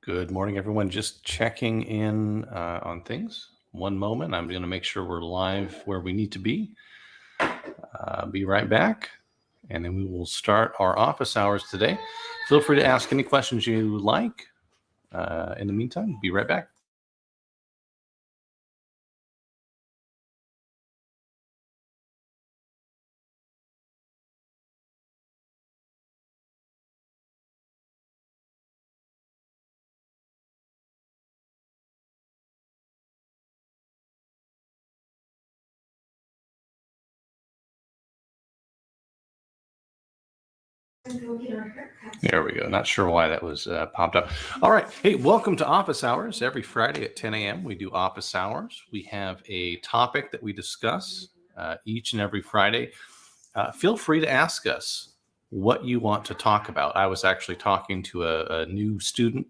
Good morning, everyone. Just checking in on things. One moment. I'm going to make sure we're live where we need to be. Be right back. And then we will start our office hours today. Feel free to ask any questions you like. In the meantime, be right back. There we go. Not sure why that was popped up. All right. Hey, welcome to Office Hours. Every Friday at 10 a.m., we do Office Hours. We have a topic that we discuss each and every Friday. Feel free to ask us what you want to talk about. I was actually talking to a new student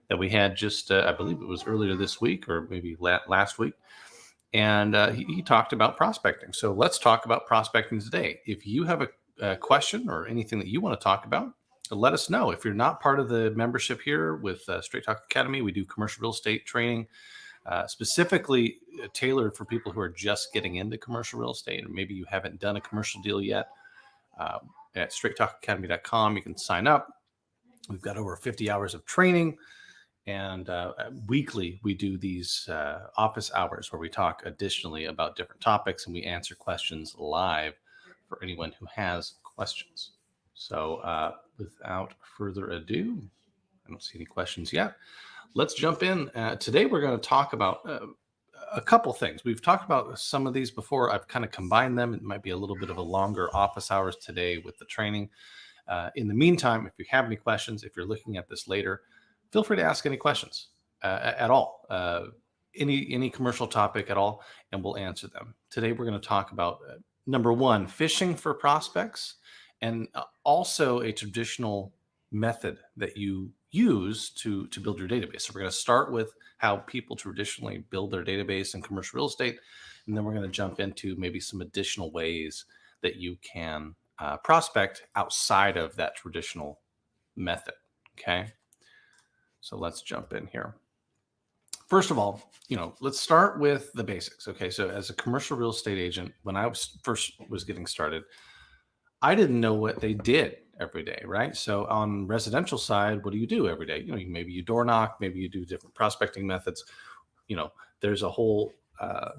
that we had just, I believe it was earlier this week or maybe last week. And he talked about prospecting. So let's talk about prospecting today. If you have a question or anything that you want to talk about, let us know. If you're not part of the membership here with Straight Talk Academy, we do commercial real estate training, specifically tailored for people who are just getting into commercial real estate, or maybe you haven't done a commercial deal yet. At straighttalkacademy.com, you can sign up. We've got over 50 hours of training. And weekly, we do these office hours where we talk additionally about different topics and we answer questions live for anyone who has questions. So without further ado, I don't see any questions yet. Let's jump in. Today, we're going to talk about a couple things. We've talked about some of these before. I've kind of combined them. It might be a little bit of a longer office hours today with the training. In the meantime, if you have any questions, if you're looking at this later, feel free to ask any questions at all, any commercial topic at all, and we'll answer them. Today, we're going to talk about number one, fishing for prospects, and also a traditional method that you use to build your database. So we're going to start with how people traditionally build their database in commercial real estate, and then we're going to jump into maybe some additional ways that you can prospect outside of that traditional method. Okay. So let's jump in here. First of all, let's start with the basics. Okay. So as a commercial real estate agent, when I first was getting started, I didn't know what they did every day, right? So on residential side, what do you do every day? Maybe you door knock, maybe you do different prospecting methods. There's a whole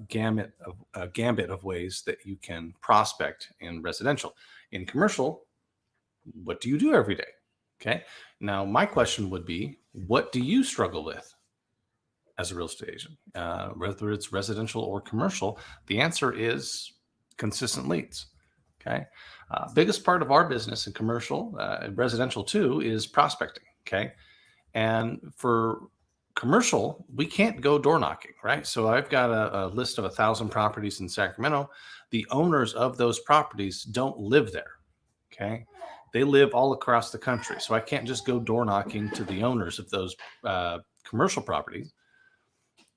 gambit of ways that you can prospect in residential. In commercial, what do you do every day? Okay. Now, my question would be, what do you struggle with as a real estate agent? Whether it's residential or commercial, the answer is consistent leads. Okay. Biggest part of our business in commercial, and residential too, is prospecting. Okay. And for commercial, we can't go door knocking, right? So I've got a list of 1,000 properties in Sacramento. The owners of those properties don't live there. Okay. They live all across the country. So I can't just go door knocking to the owners of those commercial properties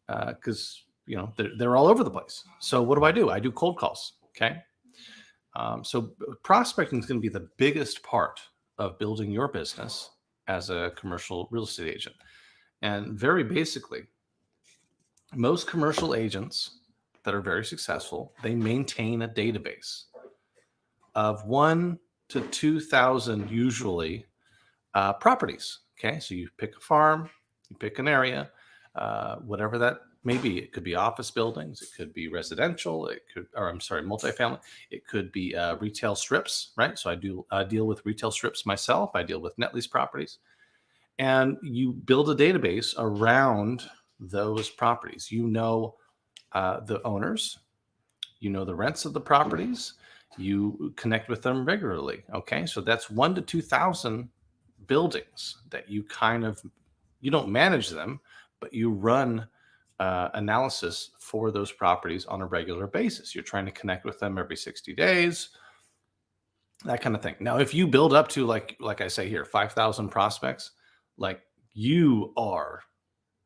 because, they're all over the place. So what do? I do cold calls. Okay. So prospecting is going to be the biggest part of building your business as a commercial real estate agent. And very basically, most commercial agents that are very successful, they maintain a database of 1,000 to 2,000 usually properties. Okay, so you pick a farm, you pick an area, whatever that may be. It could be office buildings, it could be residential, multifamily. It could be retail strips, right? So I deal with retail strips myself. I deal with net lease properties, and you build a database around those properties. The owners, the rents of the properties. You connect with them regularly. Okay. So that's 1,000 to 2,000 buildings that you don't manage them, but you run analysis for those properties on a regular basis. You're trying to connect with them every 60 days, that kind of thing. Now, if you build up to like I say here, 5,000 prospects, like you are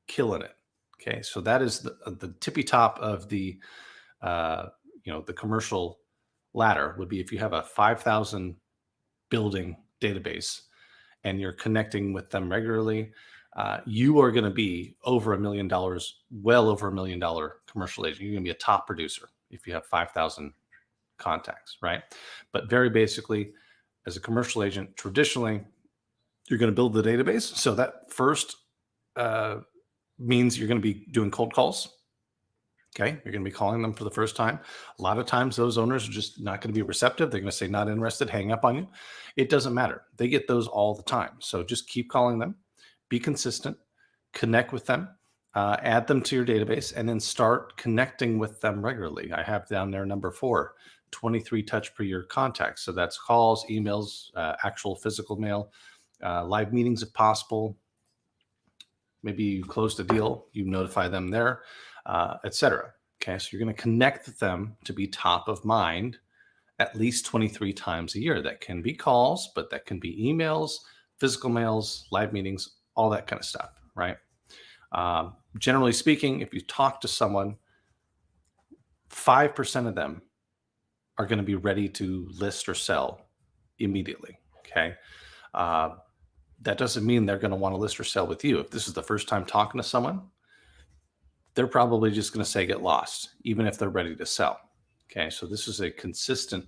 killing it. Okay. So that is the tippy top of the commercial ladder would be if you have a 5,000 building database and you're connecting with them regularly. you are going to be over $1 million, well over $1 million commercial agent. You're going to be a top producer if you have 5,000 contacts, right? But very basically, as a commercial agent, traditionally, you're going to build the database. So that first means you're going to be doing cold calls. Okay, you're going to be calling them for the first time. A lot of times those owners are just not going to be receptive. They're going to say not interested, hang up on you. It doesn't matter. They get those all the time. So just keep calling them, be consistent, connect with them, add them to your database, and then start connecting with them regularly. I have down there number 4, 23 touch per year contacts. So that's calls, emails, actual physical mail, live meetings if possible. Maybe you closed a deal, you notify them there, etc. Okay, so you're going to connect with them to be top of mind at least 23 times a year. That can be calls, but that can be emails, physical mails, live meetings, all that kind of stuff, right? Generally speaking, if you talk to someone, 5% of them are going to be ready to list or sell immediately, okay? That doesn't mean they're going to want to list or sell with you. If this is the first time talking to someone, they're probably just going to say get lost, even if they're ready to sell. Okay, so this is a consistent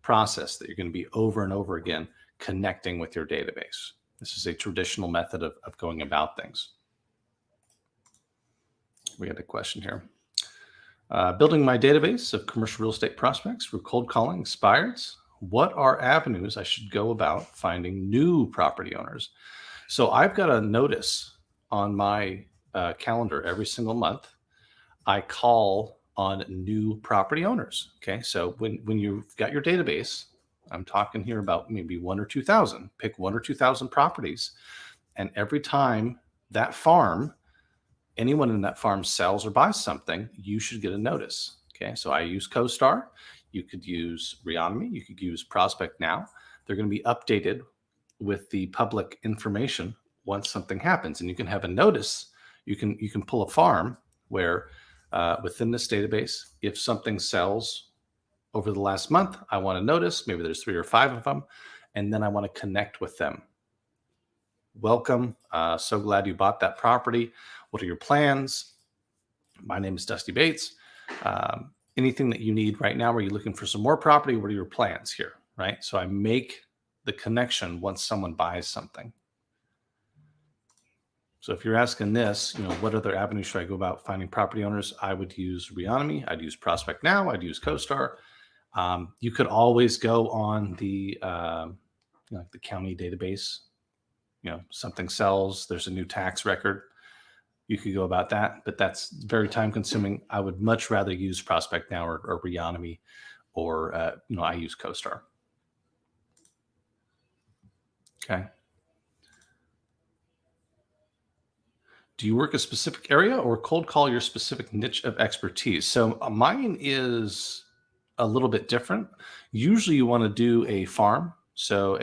process that you're going to be over and over again connecting with your database. This is a traditional method of going about things. We got a question here. Building my database of commercial real estate prospects through cold calling expires. What are avenues I should go about finding new property owners? So I've got a notice on my calendar every single month. I call on new property owners. Okay, so when you've got your database, I'm talking here about maybe 1 or 2,000. Pick 1 or 2,000 properties, and every time that farm, anyone in that farm sells or buys something, you should get a notice. Okay, so I use CoStar. You could use Reonomy. You could use Prospect Now. They're going to be updated with the public information once something happens, and you can have a notice. You can pull a farm where within this database, if something sells over the last month, I want to notice. Maybe there's 3 or 5 of them, and then I want to connect with them. Welcome. So glad you bought that property. What are your plans? My name is Dusty Bates. Anything that you need right now? Are you looking for some more property? What are your plans here? Right. So I make the connection once someone buys something. So if you're asking this, what other avenues should I go about finding property owners? I would use Reonomy. I'd use Prospect Now. I'd use CoStar. You could always go on the the county database. Something sells. There's a new tax record. You could go about that, but that's very time consuming. I would much rather use Prospect Now or Reonomy, or I use CoStar. Okay. Do you work a specific area or cold call your specific niche of expertise? So mine is a little bit different. Usually you want to do a farm. So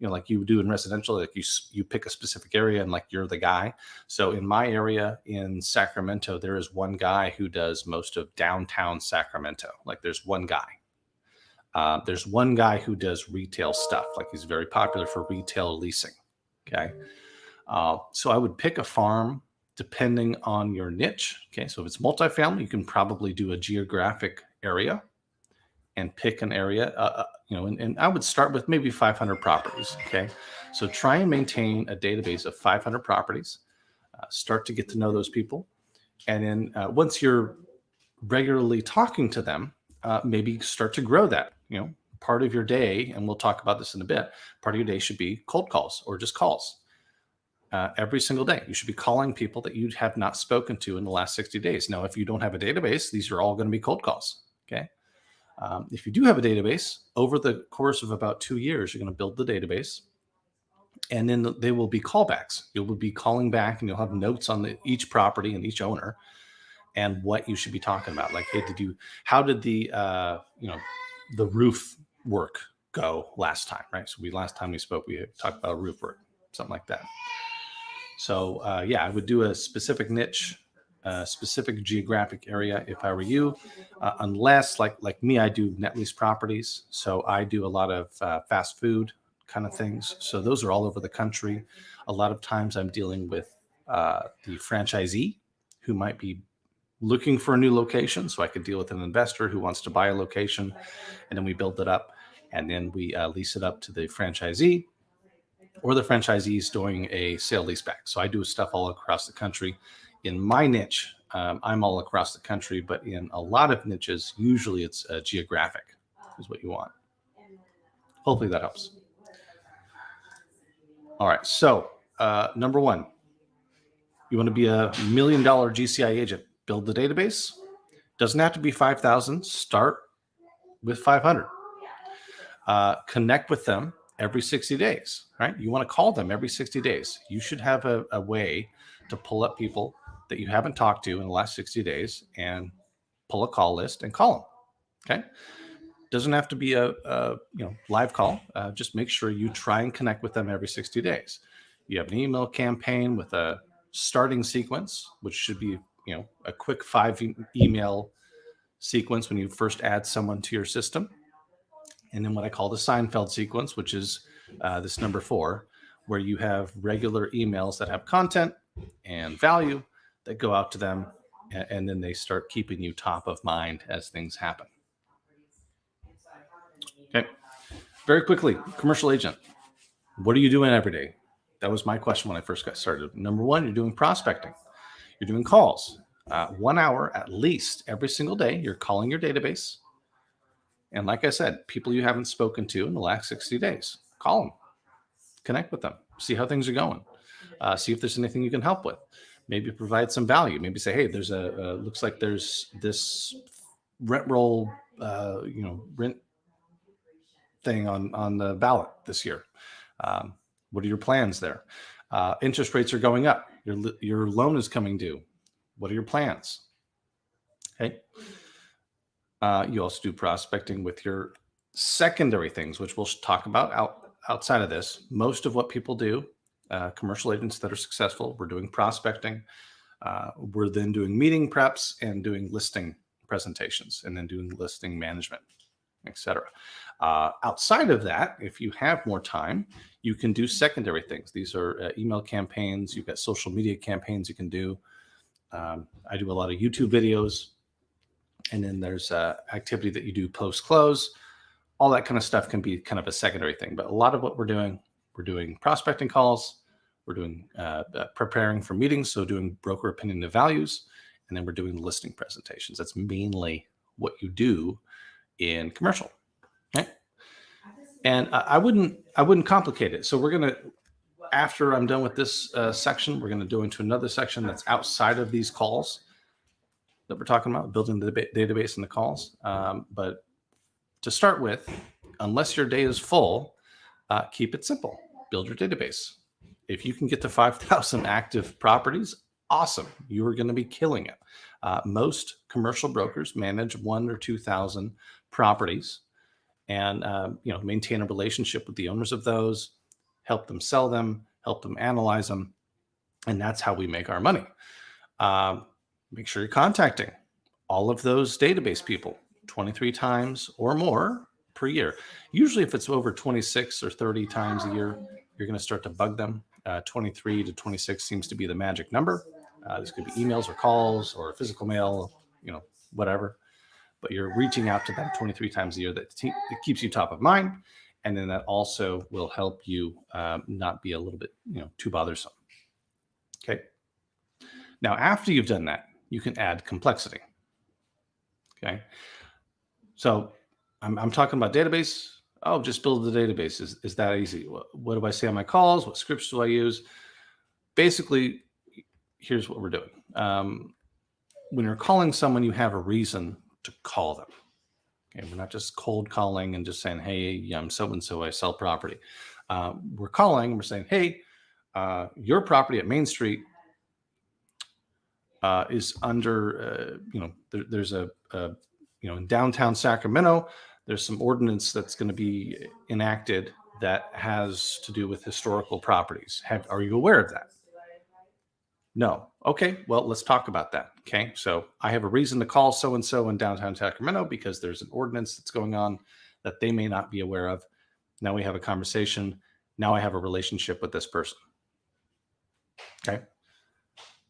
like you do in residential, like you pick a specific area and like you're the guy. So in my area in Sacramento, there is one guy who does most of downtown Sacramento. Like there's one guy. There's one guy who does retail stuff. Like he's very popular for retail leasing. Okay. So I would pick a farm depending on your niche. Okay. So if it's multifamily, you can probably do a geographic area and pick an area, and I would start with maybe 500 properties. Okay. So try and maintain a database of 500 properties, start to get to know those people. And then once you're regularly talking to them, maybe start to grow that, part of your day. And we'll talk about this in a bit. Part of your day should be cold calls or just calls. Every single day, you should be calling people that you have not spoken to in the last 60 days. Now, if you don't have a database, these are all going to be cold calls. Okay. If you do have a database, over the course of about 2 years, you're going to build the database, and then they will be callbacks. You will be calling back, and you'll have notes on each property and each owner, and what you should be talking about. Like, hey, how did the roof work go last time, right? So last time we spoke, we talked about roof work, something like that. So I would do a specific niche, specific geographic area if I were you, unless like me, I do net lease properties. So I do a lot of fast food kind of things. So those are all over the country. A lot of times I'm dealing with the franchisee who might be looking for a new location. So I could deal with an investor who wants to buy a location, and then we build it up, and then we lease it up to the franchisee, or the franchisee is doing a sale leaseback. So I do stuff all across the country. In my niche, I'm all across the country, but in a lot of niches, usually it's geographic is what you want. Hopefully that helps. All right. So number one, you want to be a $1 million GCI agent. Build the database. Doesn't have to be 5,000. Start with 500. Connect with them every 60 days, right? You want to call them every 60 days. You should have a way to pull up people that you haven't talked to in the last 60 days and pull a call list and call them. Okay. Doesn't have to be a live call. Just make sure you try and connect with them every 60 days. You have an email campaign with a starting sequence, which should be, a quick 5 email sequence when you first add someone to your system. And then what I call the Seinfeld sequence, which is this number 4, where you have regular emails that have content and value that go out to them, and then they start keeping you top of mind as things happen. Okay. Very quickly, commercial agent. What are you doing every day? That was my question when I first got started. Number 1, you're doing prospecting. You're doing calls. 1 hour at least every single day. You're calling your database. And like I said, people you haven't spoken to in the last 60 days, call them, connect with them, see how things are going, see if there's anything you can help with. Maybe provide some value. Maybe say, hey, there's looks like there's this rent roll, rent thing on the ballot this year. What are your plans there? Interest rates are going up. Your loan is coming due. What are your plans? Okay. You also do prospecting with your secondary things, which we'll talk about outside of this. Most of what people do, commercial agents that are successful, we're doing prospecting. We're then doing meeting preps and doing listing presentations, and then doing listing management, etc. Outside of that, if you have more time, you can do secondary things. These are email campaigns. You've got social media campaigns you can do. I do a lot of YouTube videos. And then there's activity that you do post-close. All that kind of stuff can be kind of a secondary thing. But a lot of what we're doing prospecting calls. We're doing preparing for meetings, so doing broker opinion of values. And then we're doing listing presentations. That's mainly what you do in commercial. Okay? And I wouldn't complicate it. So we're going to, after I'm done with this section, we're going to go into another section that's outside of these calls that we're talking about, building the database and the calls. But to start with, unless your day is full, keep it simple. Build your database. If you can get to 5,000 active properties, awesome. You are going to be killing it. Most commercial brokers manage 1,000 or 2,000 properties, and maintain a relationship with the owners of those, help them sell them, help them analyze them, and that's how we make our money. Make sure you're contacting all of those database people 23 times or more per year. Usually if it's over 26 or 30 times a year, you're going to start to bug them. 23 to 26 seems to be the magic number. This could be emails or calls or physical mail, whatever. But you're reaching out to them 23 times a year. That keeps you top of mind. And then that also will help you not be a little bit too bothersome. Okay. Now, after you've done that, you can add complexity. Okay. So I'm talking about database. Oh, just build the database. Is that easy? What do I say on my calls? What scripts do I use? Basically, here's what we're doing. When you're calling someone, you have a reason to call them. Okay. We're not just cold calling and just saying, hey, I'm so-and-so, I sell property. We're calling and we're saying, hey, your property at Main Street is under, there's in downtown Sacramento, there's some ordinance that's going to be enacted that has to do with historical properties. Are you aware of that? No. Okay. Well, let's talk about that. Okay. So I have a reason to call so-and-so in downtown Sacramento because there's an ordinance that's going on that they may not be aware of. Now we have a conversation. Now I have a relationship with this person. Okay.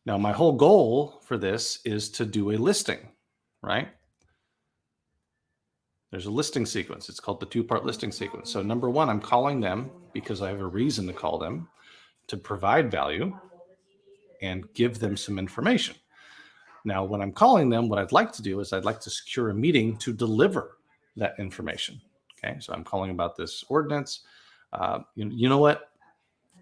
Now my whole goal for this is to do a listing, right? There's a listing sequence. It's called the two-part listing sequence. So number one, I'm calling them because I have a reason to call them, to provide value and give them some information. Now, when I'm calling them, what I'd like to do is I'd like to secure a meeting to deliver that information. Okay, so I'm calling about this ordinance. You know what?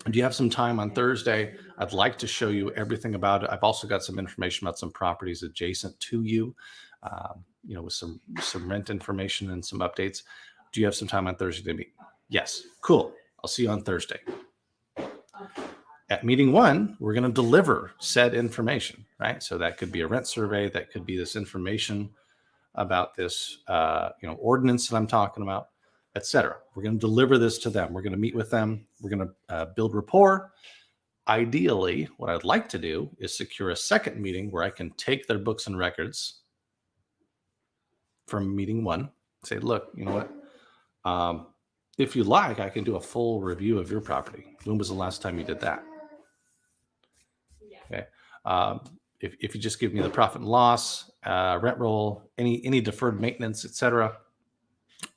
Do you have some time on Thursday? I'd like to show you everything about it. I've also got some information about some properties adjacent to you, with some rent information and some updates. Do you have some time on Thursday to meet? Yes. Cool. I'll see you on Thursday. At meeting one, we're going to deliver said information, right? So that could be a rent survey. That could be this information about this, ordinance that I'm talking about, et cetera. We're going to deliver this to them. We're going to meet with them. We're going to build rapport. Ideally, what I'd like to do is secure a second meeting where I can take their books and records from meeting one, say, look, you know what? If you like, I can do a full review of your property. When was the last time you did that? Okay. If you just give me the profit and loss, rent roll, any deferred maintenance, et cetera,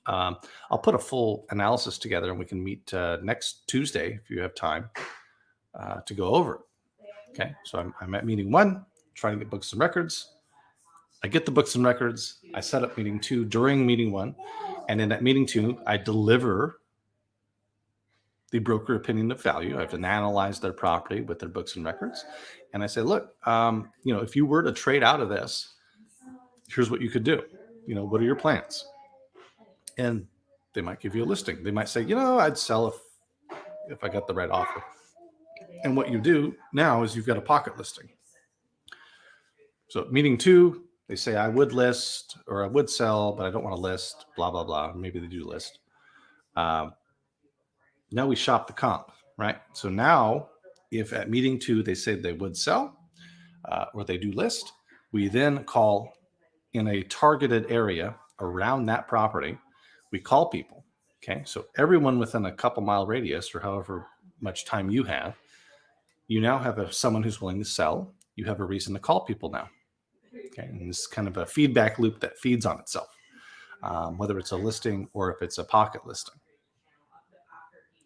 I'll put a full analysis together and we can meet next Tuesday if you have time to go over it. Okay. So I'm at meeting one, trying to get books and records. I get the books and records. I set up meeting two during meeting one. And in that meeting two, I deliver the broker opinion of value. I have to analyze their property with their books and records. And I say, look, if you were to trade out of this, here's what you could do. What are your plans? And they might give you a listing. They might say, I'd sell if I got the right offer. And what you do now is you've got a pocket listing. So meeting two, they say, I would list or I would sell, but I don't want to list, blah, blah, blah. Maybe they do list. Now we shop the comp, right? So now if at meeting two, they say they would sell or they do list, we then call in a targeted area around that property. We call people. Okay. So everyone within a couple mile radius or however much time you have, you now have someone who's willing to sell. You have a reason to call people now. Okay. And this is kind of a feedback loop that feeds on itself, whether it's a listing or if it's a pocket listing.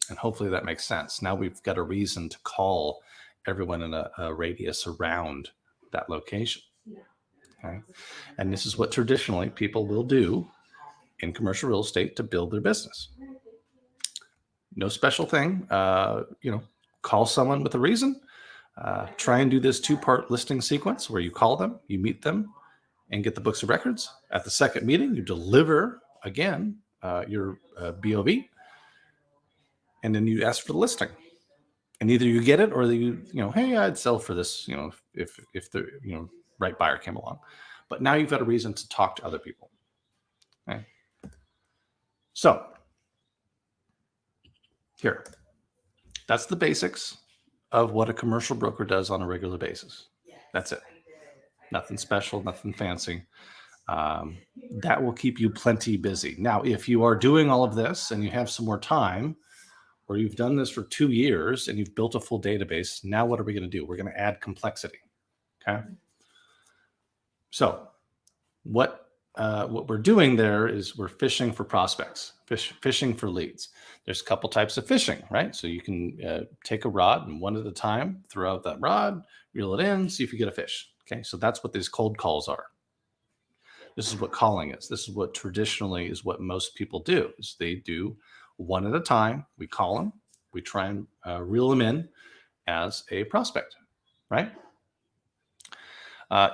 And hopefully that makes sense. Now we've got a reason to call everyone in a radius around that location. Okay. And this is what traditionally people will do in commercial real estate to build their business. No special thing. Call someone with a reason. Try and do this two-part listing sequence where you call them, you meet them, and get the books of records. At the second meeting, you deliver, again, your BOV, and then you ask for the listing. And either you get it or hey, I'd sell for this, if the, right buyer came along. But now you've got a reason to talk to other people. Okay. So here, that's the basics of what a commercial broker does on a regular basis. That's it. Nothing special, nothing fancy. That will keep you plenty busy. Now, if you are doing all of this and you have some more time, or you've done this for 2 years and you've built a full database, now what are we going to do? We're going to add complexity. Okay. So what we're doing there is we're fishing for prospects, fishing for leads. There's a couple types of fishing, right? So you can take a rod and one at a time, throw out that rod, reel it in, see if you get a fish. Okay. So that's what these cold calls are. This is what calling is. This is what traditionally is what most people do, is they do one at a time. We call them, we try and reel them in as a prospect, right?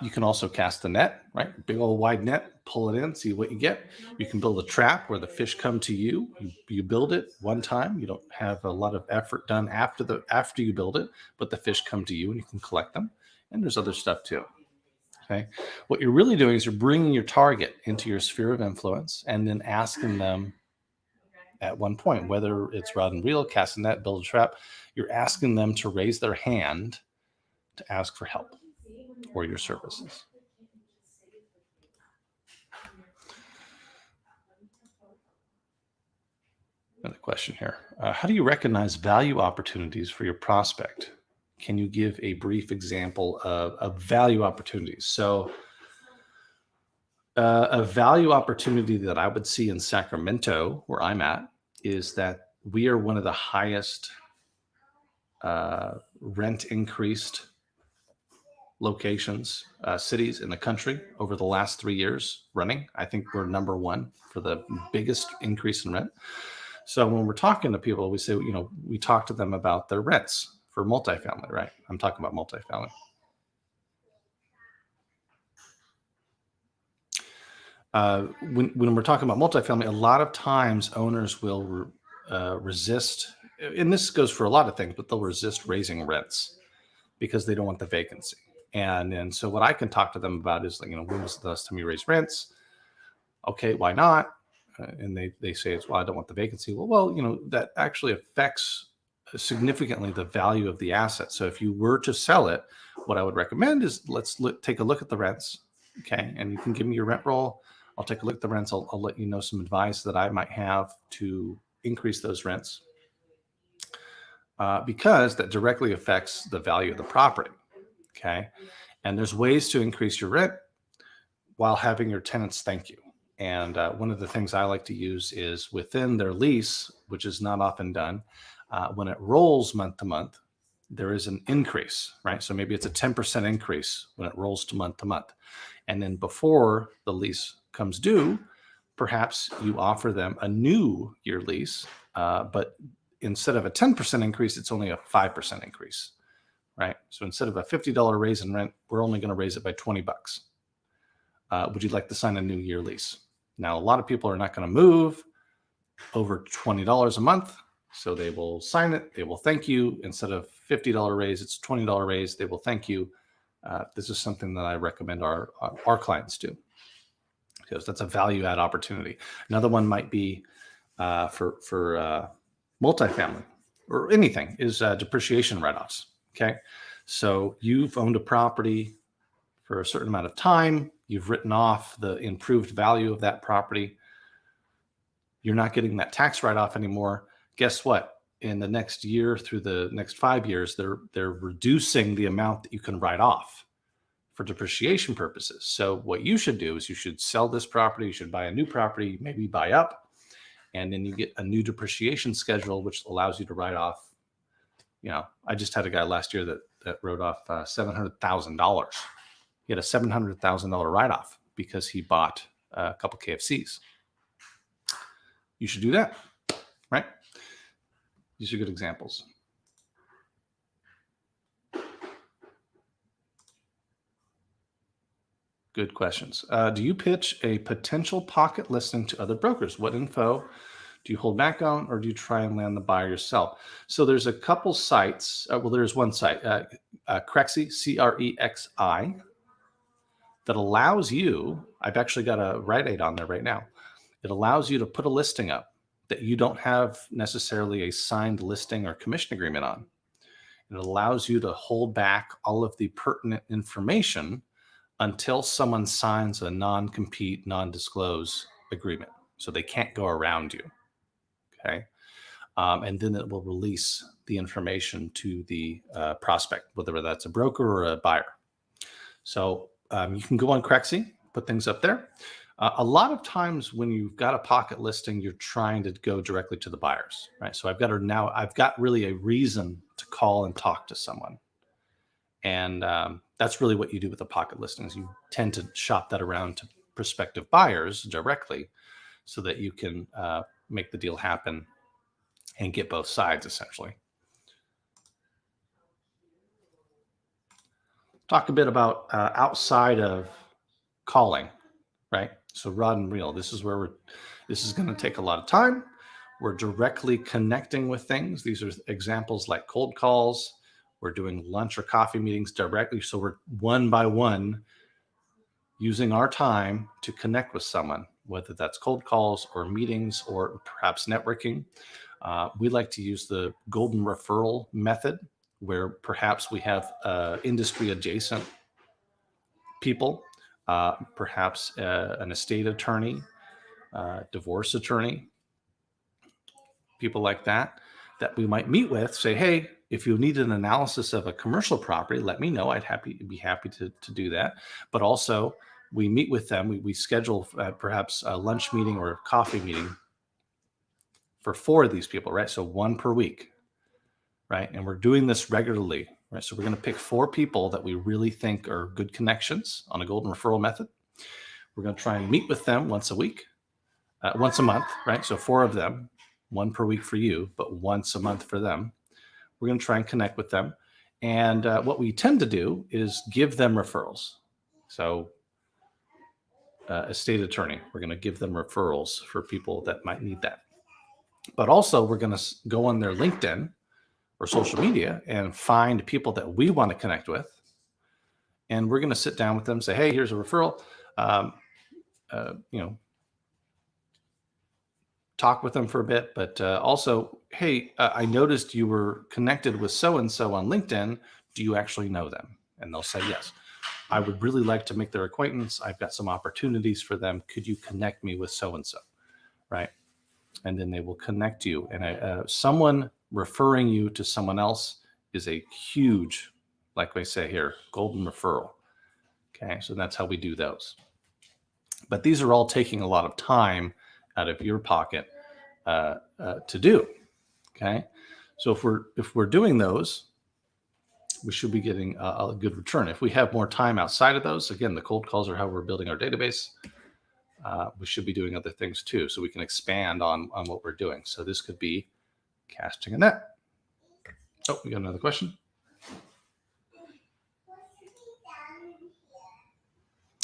You can also cast the net, right? Big old wide net, pull it in, see what you get. You can build a trap where the fish come to you. You build it one time. You don't have a lot of effort done after you build it, but the fish come to you and you can collect them. And there's other stuff too. Okay. What you're really doing is you're bringing your target into your sphere of influence and then asking them at one point, whether it's rod and reel, cast a net, build a trap, you're asking them to raise their hand to ask for help or your services. Another question here. How do you recognize value opportunities for your prospect? Can you give a brief example of value opportunities? So, a value opportunity that I would see in Sacramento, where I'm at, is that we are one of the highest rent increased locations, cities in the country over the last 3 years running. I think we're number one for the biggest increase in rent. So when we're talking to people, we say, we talk to them about their rents for multifamily, right? I'm talking about multifamily. When we're talking about multifamily, a lot of times owners will resist, and this goes for a lot of things, but they'll resist raising rents because they don't want the vacancy. And so what I can talk to them about is, when was the last time you raised rents? Okay, why not? And they say it's, well, I don't want the vacancy. Well, that actually affects significantly the value of the asset. So if you were to sell it, what I would recommend is take a look at the rents. Okay, and you can give me your rent roll. I'll take a look at the rents. I'll let you know some advice that I might have to increase those rents, because that directly affects the value of the property. Okay, and there's ways to increase your rent while having your tenants thank you. And one of the things I like to use is within their lease, which is not often done, when it rolls month to month, there is an increase, right? So maybe it's a 10% increase when it rolls to month. And then before the lease comes due, perhaps you offer them a new year lease, but instead of a 10% increase, it's only a 5% increase, right? So instead of a $50 raise in rent, we're only going to raise it by $20. Would you like to sign a new year lease? Now, a lot of people are not going to move over $20 a month, so they will sign it. They will thank you. Instead of $50 raise, it's $20 raise. They will thank you. This is something that I recommend our clients do, because that's a value add opportunity. Another one might be for multifamily or anything is depreciation write-offs. Okay, so you've owned a property for a certain amount of time. You've written off the improved value of that property. You're not getting that tax write-off anymore. Guess what? In the next year through the next 5 years, they're reducing the amount that you can write off for depreciation purposes. So what you should do is you should sell this property. You should buy a new property, maybe buy up, and then you get a new depreciation schedule, which allows you to write off. I just had a guy last year that wrote off $700,000. He had a $700,000 write-off because he bought a couple KFCs. You should do that, right? These are good examples. Good questions. Do you pitch a potential pocket listing to other brokers? What info do you hold back on, or do you try and land the buyer yourself? So there's a couple sites. There's one site, Crexi, CREXI, that allows you, I've actually got a Rite Aid on there right now. It allows you to put a listing up that you don't have necessarily a signed listing or commission agreement on. It allows you to hold back all of the pertinent information until someone signs a non-compete, non-disclose agreement. So they can't go around you. Okay. And then it will release the information to the prospect, whether that's a broker or a buyer. So you can go on Crexi, put things up there. A lot of times when you've got a pocket listing, you're trying to go directly to the buyers, right? So I've got really a reason to call and talk to someone. And that's really what you do with the pocket listings. You tend to shop that around to prospective buyers directly so that you can make the deal happen and get both sides, essentially. Talk a bit about outside of calling, right? So rod and reel, this is going to take a lot of time. We're directly connecting with things. These are examples like cold calls. We're doing lunch or coffee meetings directly. So we're one by one using our time to connect with someone, whether that's cold calls or meetings or perhaps networking. We like to use the golden referral method, where perhaps we have industry adjacent people, perhaps an estate attorney, divorce attorney, people like that we might meet with, say, hey, if you need an analysis of a commercial property, let me know. I'd be happy to do that. But also, we meet with them. We schedule perhaps a lunch meeting or a coffee meeting for 4 of these people, right? So 1 per week, right? And we're doing this regularly, right? So we're going to pick 4 people that we really think are good connections on a golden referral method. We're going to try and meet with them once a month, right? So 4 of them, 1 per week for you, but once a month for them. We're going to try and connect with them. And what we tend to do is give them referrals. So estate attorney, we're going to give them referrals for people that might need that. But also we're going to go on their LinkedIn or social media and find people that we want to connect with. And we're going to sit down with them and say, hey, here's a referral. Talk with them for a bit, but also, hey, I noticed you were connected with so-and-so on LinkedIn. Do you actually know them? And they'll say, yes. I would really like to make their acquaintance. I've got some opportunities for them. Could you connect me with so-and-so, right? And then they will connect you. And someone referring you to someone else is a huge, like we say here, golden referral. Okay, so that's how we do those. But these are all taking a lot of time out of your pocket to do. Okay, so if we're doing those, we should be getting a good return. If we have more time outside of those, again, the cold calls are how we're building our database. We should be doing other things too, so we can expand on what we're doing. So this could be casting a net. Oh, we got another question.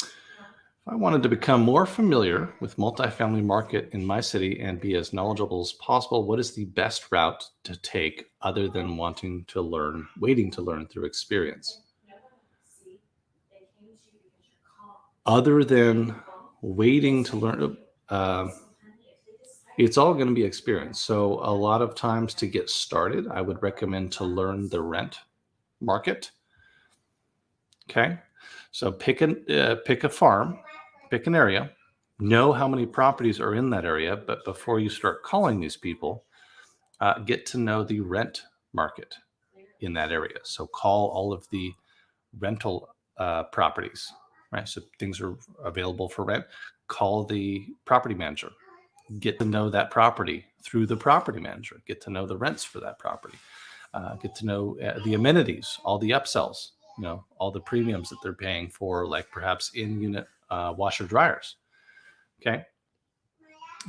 If I wanted to become more familiar with multifamily market in my city and be as knowledgeable as possible, what is the best route to take other than waiting to learn through experience? Other than waiting to learn, it's all going to be experience. So a lot of times to get started, I would recommend to learn the rent market. Okay, so pick a farm, pick an area, know how many properties are in that area, but before you start calling these people, get to know the rent market in that area. So call all of the rental properties, right? So things are available for rent. Call the property manager. Get to know that property through the property manager. Get to know the rents for that property. Get to know the amenities, all the upsells, all the premiums that they're paying for, like perhaps in-unit washer dryers. Okay.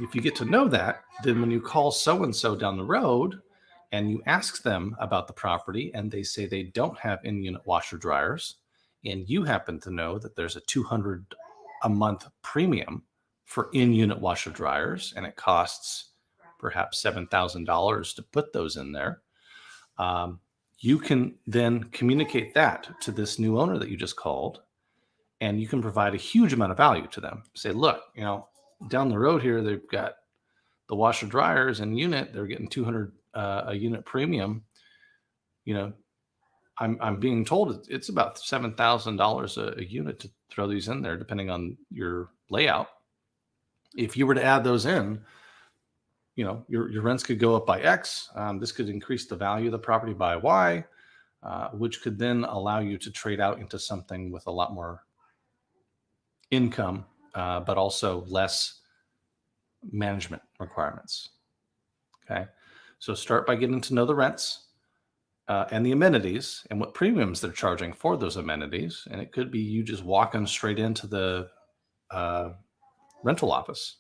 If you get to know that, then when you call so-and-so down the road and you ask them about the property and they say they don't have in-unit washer dryers, and you happen to know that there's a $200 a month premium for in-unit washer dryers, and it costs perhaps $7,000 to put those in there, you can then communicate that to this new owner that you just called, and you can provide a huge amount of value to them. Say, look, down the road here, they've got the washer dryers and unit. They're getting $200 a unit premium. I'm being told it's about $7,000 a unit to throw these in there, depending on your layout. If you were to add those in, your rents could go up by X. This could increase the value of the property by Y, which could then allow you to trade out into something with a lot more income, but also less management requirements. Okay, so start by getting to know the rents and the amenities and what premiums they're charging for those amenities. And it could be you just walking straight into the rental office.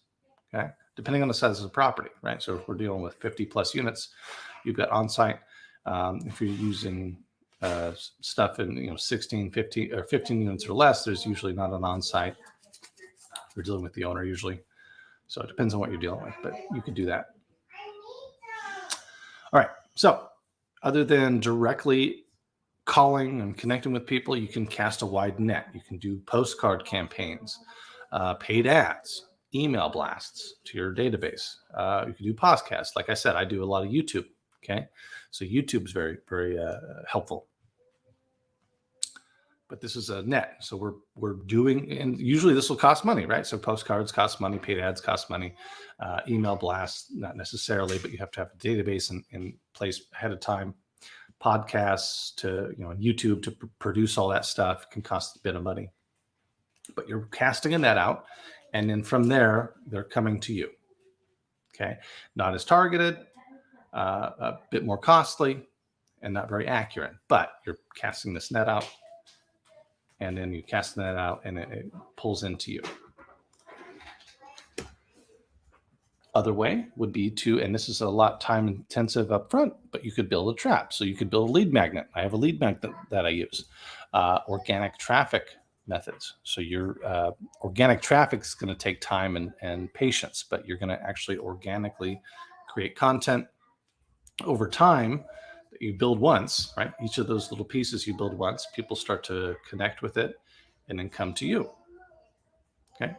Okay, depending on the size of the property, right? So if we're dealing with 50 plus units, you've got on-site. If you're using stuff in 16, 15 or 15 units or less, there's usually not an on-site. We're dealing with the owner usually. So it depends on what you're dealing with, but you could do that. All right. So other than directly calling and connecting with people, you can cast a wide net. You can do postcard campaigns, paid ads, email blasts to your database. You can do podcasts. Like I said, I do a lot of YouTube. Okay. So YouTube is very, very helpful. but this is a net. So we're doing, and usually this will cost money, right? So postcards cost money, paid ads cost money, email blasts, not necessarily, but you have to have a database in place ahead of time. Podcasts to, YouTube to produce all that stuff can cost a bit of money, but you're casting a net out. And then from there, they're coming to you. Okay. Not as targeted, a bit more costly, and not very accurate, but you're casting this net out, and then you cast the net out and it pulls into you. Other way would be to, and this is a lot time intensive up front, but you could build a trap. So you could build a lead magnet. I have a lead magnet that I use. Organic traffic methods. So your organic traffic is going to take time and patience, but you're going to actually organically create content over time that you build once, right? Each of those little pieces you build once, people start to connect with it and then come to you. Okay.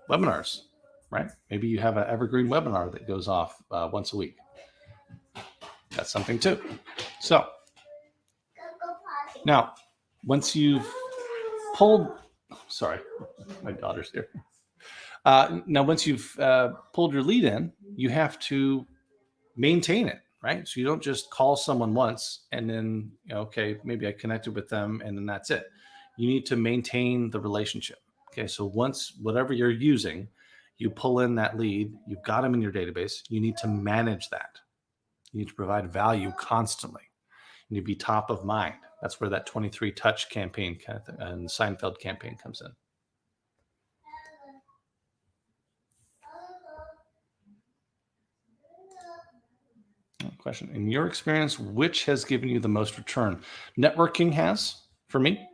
Webinars, right? Maybe you have an evergreen webinar that goes off once a week. That's something too. So now, once you've pulled, sorry, my daughter's here. Now, once you've pulled your lead in, you have to maintain it, right? So you don't just call someone once and then, okay, maybe I connected with them and then that's it. You need to maintain the relationship. Okay, so once whatever you're using, you pull in that lead, you've got them in your database, you need to manage that. You need to provide value constantly. You need to be top of mind. That's where that 23 touch campaign and Seinfeld campaign comes in. Question. In your experience, which has given you the most return? Networking has, for me.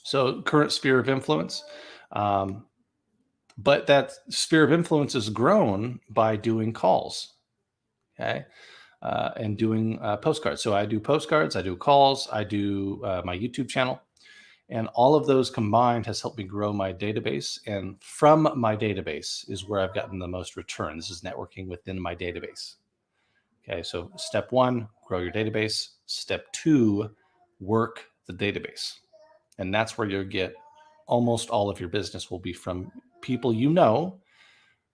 So current sphere of influence. But that sphere of influence is grown by doing calls. Okay. And doing postcards. So I do postcards, I do calls, I do my YouTube channel. And all of those combined has helped me grow my database. And from my database is where I've gotten the most return. This is networking within my database. Okay, so step 1, grow your database. Step 2, work the database. And that's where you'll get almost all of your business will be from people who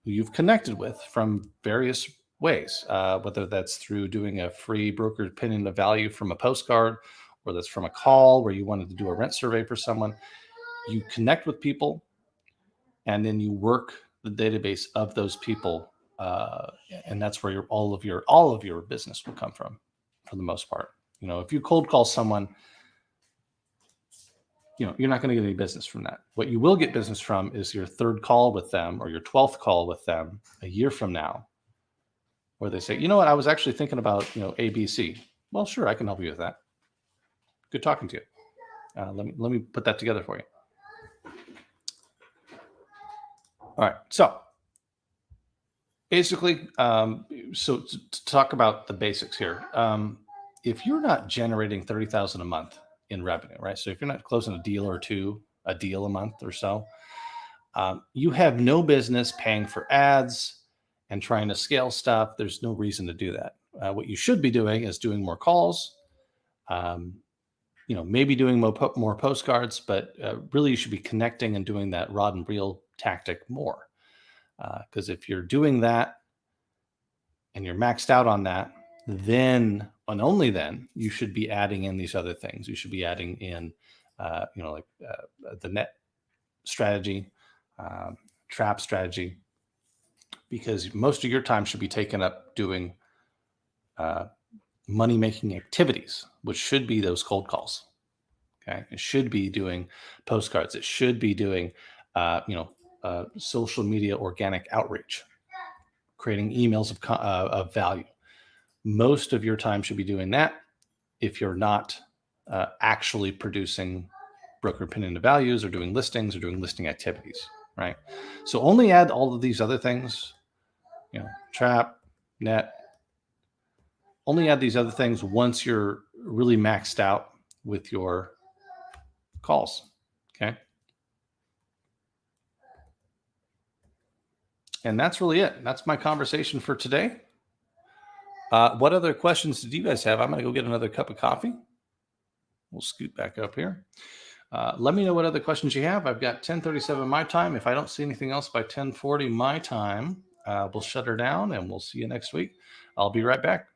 you've connected with from various ways, whether that's through doing a free brokered opinion of value from a postcard, or that's from a call where you wanted to do a rent survey for someone. You connect with people, and then you work the database of those people. And that's where all of your business will come from, for the most part. If you cold call someone, you're not going to get any business from that. What you will get business from is your third call with them or your 12th call with them a year from now, where they say, I was actually thinking about, ABC. Well, sure, I can help you with that. Good talking to you. Let me put that together for you. All right. So basically, so to talk about the basics here, if you're not generating $30,000 a month in revenue, right? So if you're not closing a deal or two, a deal a month or so, you have no business paying for ads and trying to scale stuff. There's no reason to do that. What you should be doing is doing more calls, maybe doing more postcards, but really you should be connecting and doing that rod and reel tactic more. Because if you're doing that and you're maxed out on that, then and only then you should be adding in these other things. You should be adding in, the net strategy, trap strategy, because most of your time should be taken up doing money-making activities, which should be those cold calls. Okay, it should be doing postcards. It should be doing, social media organic outreach, creating emails of value. Most of your time should be doing that if you're not actually producing broker opinion of values or doing listings or doing listing activities, right? So only add all of these other things, trap, net, only add these other things once you're really maxed out with your calls, okay? And that's really it. That's my conversation for today. What other questions do you guys have? I'm going to go get another cup of coffee. We'll scoot back up here. Let me know what other questions you have. I've got 10:37 my time. If I don't see anything else by 10:40 my time, we'll shut her down and we'll see you next week. I'll be right back.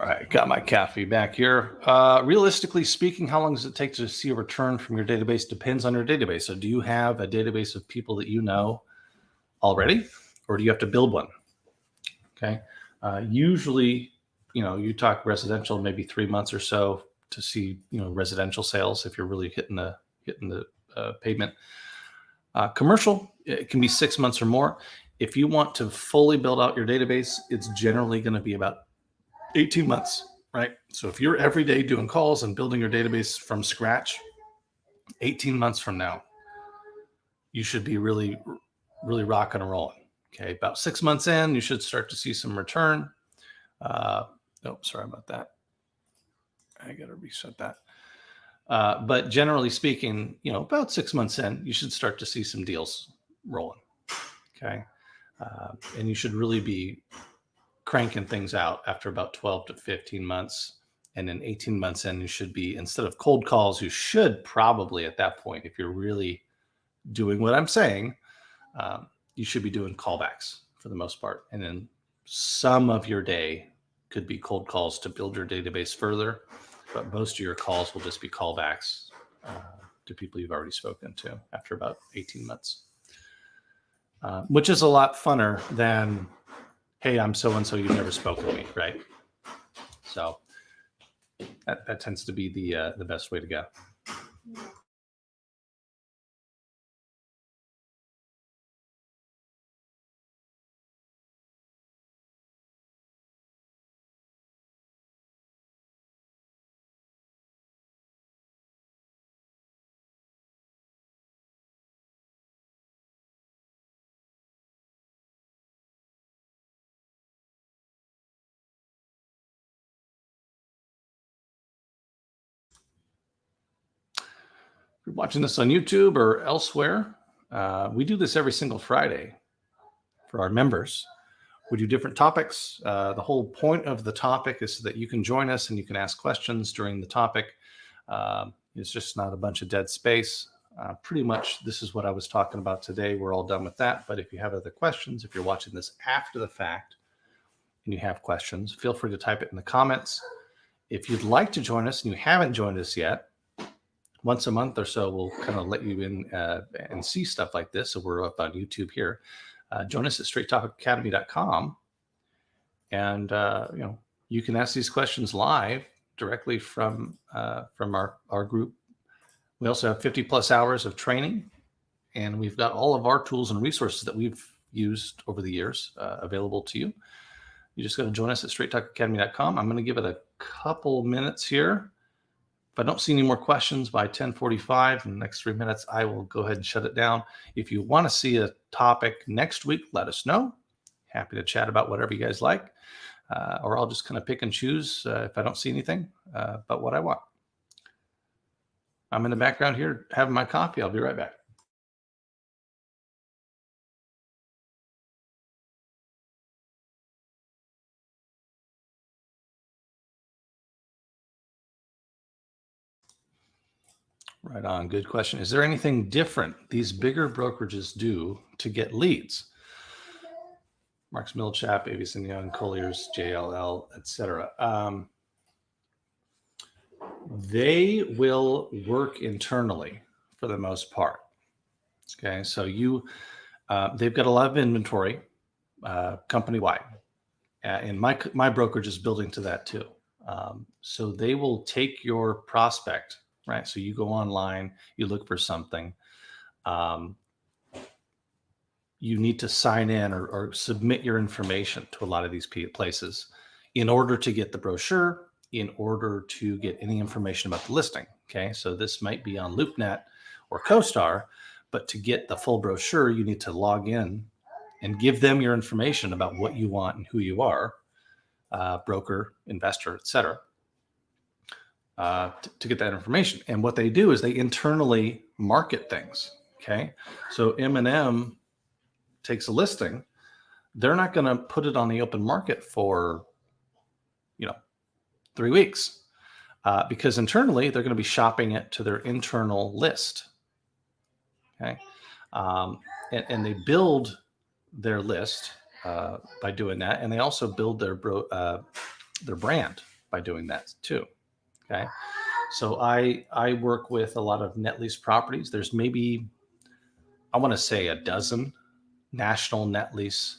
All right, got my cafe back here. Realistically speaking, how long does it take to see a return from your database? Depends on your database. So, do you have a database of people that you know already, or do you have to build one? Okay. Usually, you talk residential, maybe 3 months or so to see, residential sales if you're really hitting the pavement. Commercial, it can be 6 months or more. If you want to fully build out your database, it's generally going to be about 18 months, right? So if you're every day doing calls and building your database from scratch, 18 months from now, you should be really, really rocking and rolling. Okay. About 6 months in, you should start to see some return. Sorry about that. I got to reset that. But generally speaking, about 6 months in, you should start to see some deals rolling. Okay. And you should really be cranking things out after about 12 to 15 months. And then 18 months in, you should be, instead of cold calls, you should probably at that point, if you're really doing what I'm saying, you should be doing callbacks for the most part. And then some of your day could be cold calls to build your database further, but most of your calls will just be callbacks to people you've already spoken to after about 18 months, which is a lot funner than, hey, I'm so-and-so, you've never spoken to me, right? So that tends to be the best way to go. If you're watching this on YouTube or elsewhere, we do this every single Friday for our members. We do different topics. The whole point of the topic is so that you can join us and you can ask questions during the topic. It's just not a bunch of dead space. Pretty much this is what I was talking about today. We're all done with that. But if you have other questions, if you're watching this after the fact and you have questions, feel free to type it in the comments. If you'd like to join us and you haven't joined us yet, once a month or so, we'll kind of let you in and see stuff like this. So we're up on YouTube here. Join us at straighttopicacademy.com. And, you can ask these questions live directly from our group. We also have 50 plus hours of training, and we've got all of our tools and resources that we've used over the years available to you. You just got to join us at straighttopicacademy.com. I'm going to give it a couple minutes here. If I don't see any more questions by 10:45 in the next 3 minutes, I will go ahead and shut it down. If you want to see a topic next week, let us know. Happy to chat about whatever you guys like. Or I'll just kind of pick and choose if I don't see anything but what I want. I'm in the background here having my coffee. I'll be right back. Right on. Good question. Is there anything different these bigger brokerages do to get leads? Marks Millchap, Avison Young, Colliers, JLL, etc. They will work internally for the most part. Okay, so they've got a lot of inventory company wide, and my brokerage is building to that too. So they will take your prospect, right? So you go online, you look for something. You need to sign in or submit your information to a lot of these places in order to get the brochure, in order to get any information about the listing. Okay, so this might be on LoopNet or CoStar, but to get the full brochure, you need to log in and give them your information about what you want and who you are, broker, investor, etc., to get that information. And what they do is they internally market things. Okay, so M&M takes a listing, they're not going to put it on the open market for 3 weeks because internally they're going to be shopping it to their internal list. Okay, and they build their list by doing that, and they also build their brand by doing that too. Okay, so I work with a lot of net lease properties. There's maybe, I want to say, a dozen national net lease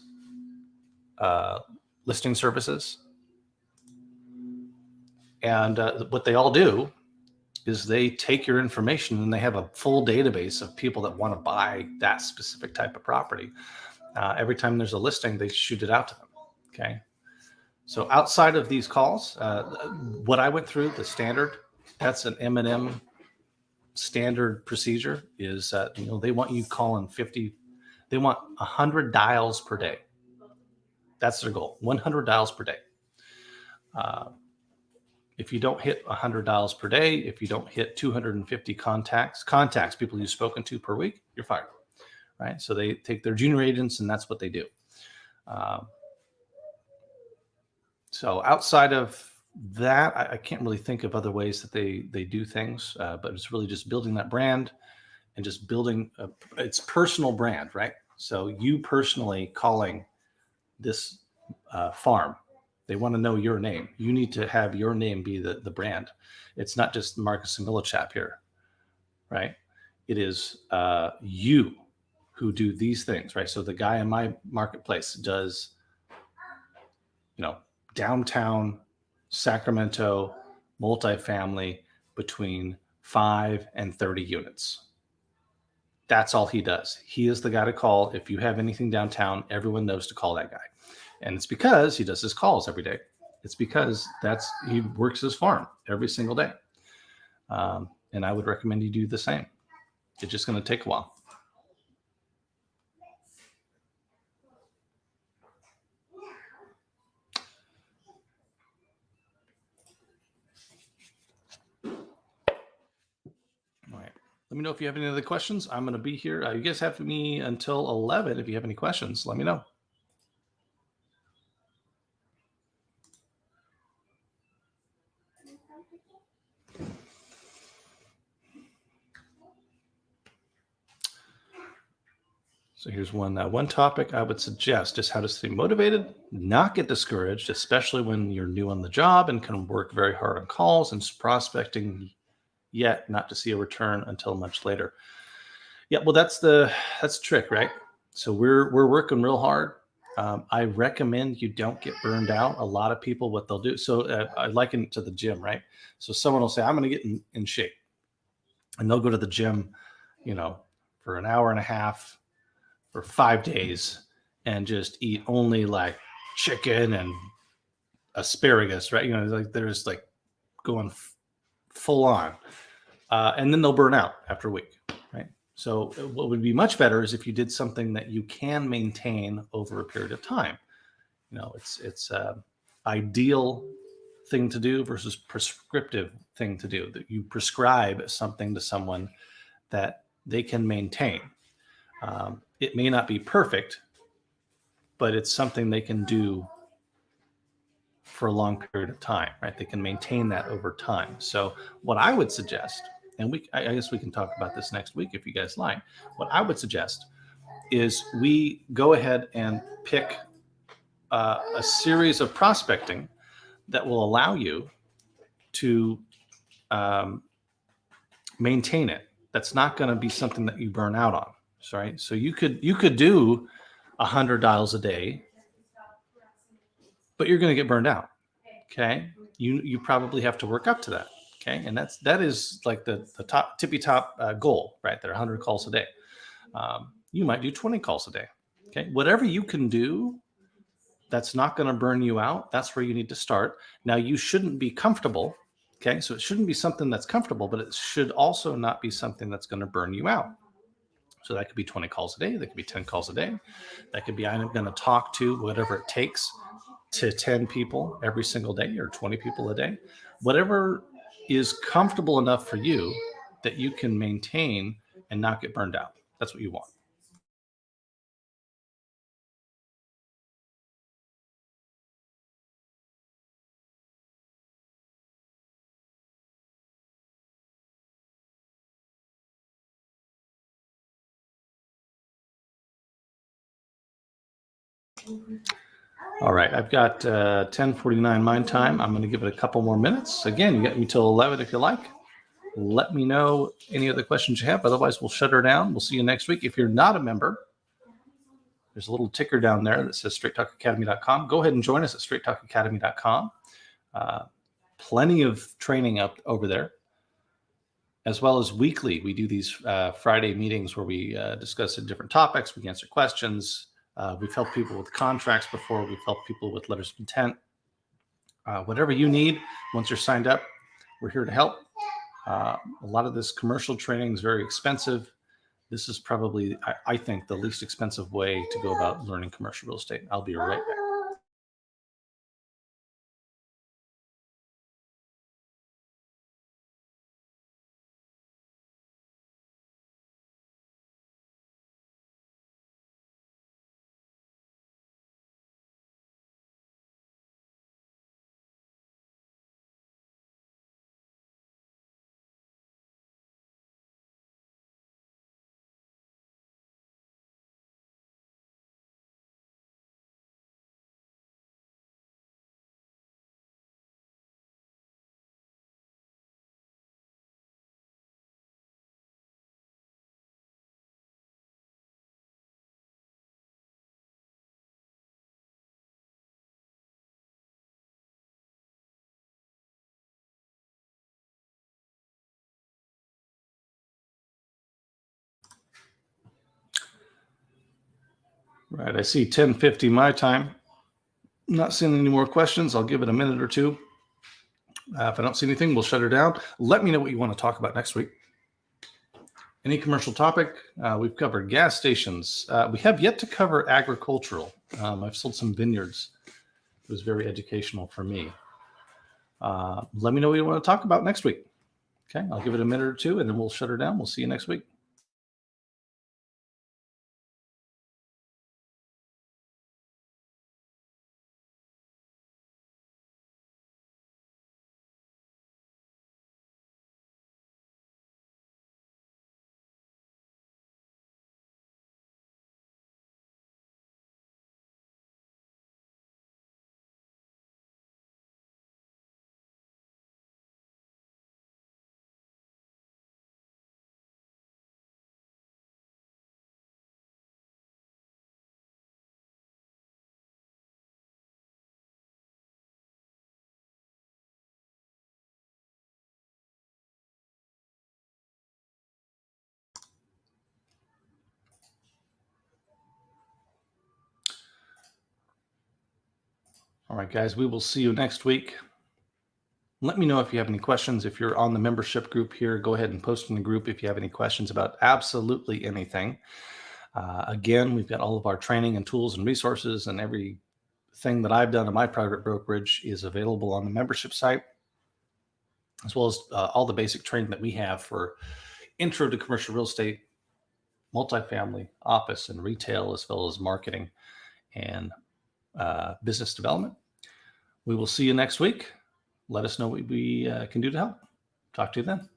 listing services. And what they all do is they take your information and they have a full database of people that want to buy that specific type of property. Every time there's a listing, they shoot it out to them. Okay. So outside of these calls, what I went through, the standard, that's an M&M standard procedure is, they want you calling 50, they want 100 dials per day. That's their goal, 100 dials per day. If you don't hit 100 dials per day, if you don't hit 250 contacts, people you've spoken to per week, you're fired, right? So they take their junior agents and that's what they do. So outside of that, I can't really think of other ways that they do things, but it's really just building that brand and just building its personal brand, right? So you personally calling this farm, they want to know your name. You need to have your name be the brand. It's not just Marcus and Millchap here, right? It is you who do these things, right? So the guy in my marketplace does, downtown Sacramento multifamily between 5 and 30 units. That's all he does. He is the guy to call. If you have anything downtown, everyone knows to call that guy. And it's because he does his calls every day. It's because he works his farm every single day. And I would recommend you do the same. It's just going to take a while. All right. Let me know if you have any other questions. I'm going to be here. You guys have me until 11. If you have any questions, let me know. So here's one topic I would suggest is how to stay motivated, not get discouraged, especially when you're new on the job and can work very hard on calls and prospecting, yet not to see a return until much later. Yeah, well, that's the trick, right? So we're working real hard. I recommend you don't get burned out. A lot of people, what they'll do. So I liken it to the gym, right? So someone will say, I'm going to get in shape. And they'll go to the gym, for an hour and a half for 5 days and just eat only like chicken and asparagus, right? They're just like going full on. And then they'll burn out after a week, right? So what would be much better is if you did something that you can maintain over a period of time. It's ideal thing to do versus prescriptive thing to do, that you prescribe something to someone that they can maintain. It may not be perfect, but it's something they can do for a long period of time, right? They can maintain that over time. So what I would suggest and I guess we can talk about this next week if you guys like. What I would suggest is we go ahead and pick a series of prospecting that will allow you to maintain it. That's not going to be something that you burn out on. Right? So you could do 100 dials a day, but you're going to get burned out. Okay, you probably have to work up to that. Okay, and that is like the tippy top goal, right? There are 100 calls a day. You might do 20 calls a day. Okay, whatever you can do that's not going to burn you out, that's where you need to start. Now, you shouldn't be comfortable. Okay, so it shouldn't be something that's comfortable, but it should also not be something that's going to burn you out. So that could be 20 calls a day. That could be 10 calls a day. That could be I'm going to talk to whatever it takes to 10 people every single day or 20 people a day. Whatever is comfortable enough for you that you can maintain and not get burned out. That's what you want. All right, I've got 10:49 my time. I'm going to give it a couple more minutes. Again, you got me till 11 if you like. Let me know any other questions you have. Otherwise, we'll shut her down. We'll see you next week. If you're not a member, there's a little ticker down there that says straighttalkacademy.com. Go ahead and join us at straighttalkacademy.com. Plenty of training up over there, as well as weekly. We do these Friday meetings where we discuss different topics. We answer questions. We've helped people with contracts before. We've helped people with letters of intent. Whatever you need, once you're signed up, we're here to help. A lot of this commercial training is very expensive. This is probably, I think, the least expensive way to go about learning commercial real estate. I'll be right back. Right, I see 10:50 my time. Not seeing any more questions. I'll give it a minute or two. If I don't see anything, we'll shut her down. Let me know what you want to talk about next week. Any commercial topic? We've covered gas stations. We have yet to cover agricultural. I've sold some vineyards. It was very educational for me. Let me know what you want to talk about next week. Okay, I'll give it a minute or two, and then we'll shut her down. We'll see you next week. All right, guys, we will see you next week. Let me know if you have any questions. If you're on the membership group here, go ahead and post in the group if you have any questions about absolutely anything. Again, we've got all of our training and tools and resources, and everything that I've done in my private brokerage is available on the membership site, as well as all the basic training that we have for intro to commercial real estate, multifamily, office, and retail, as well as marketing and business development. We will see you next week. Let us know what we can do to help. Talk to you then.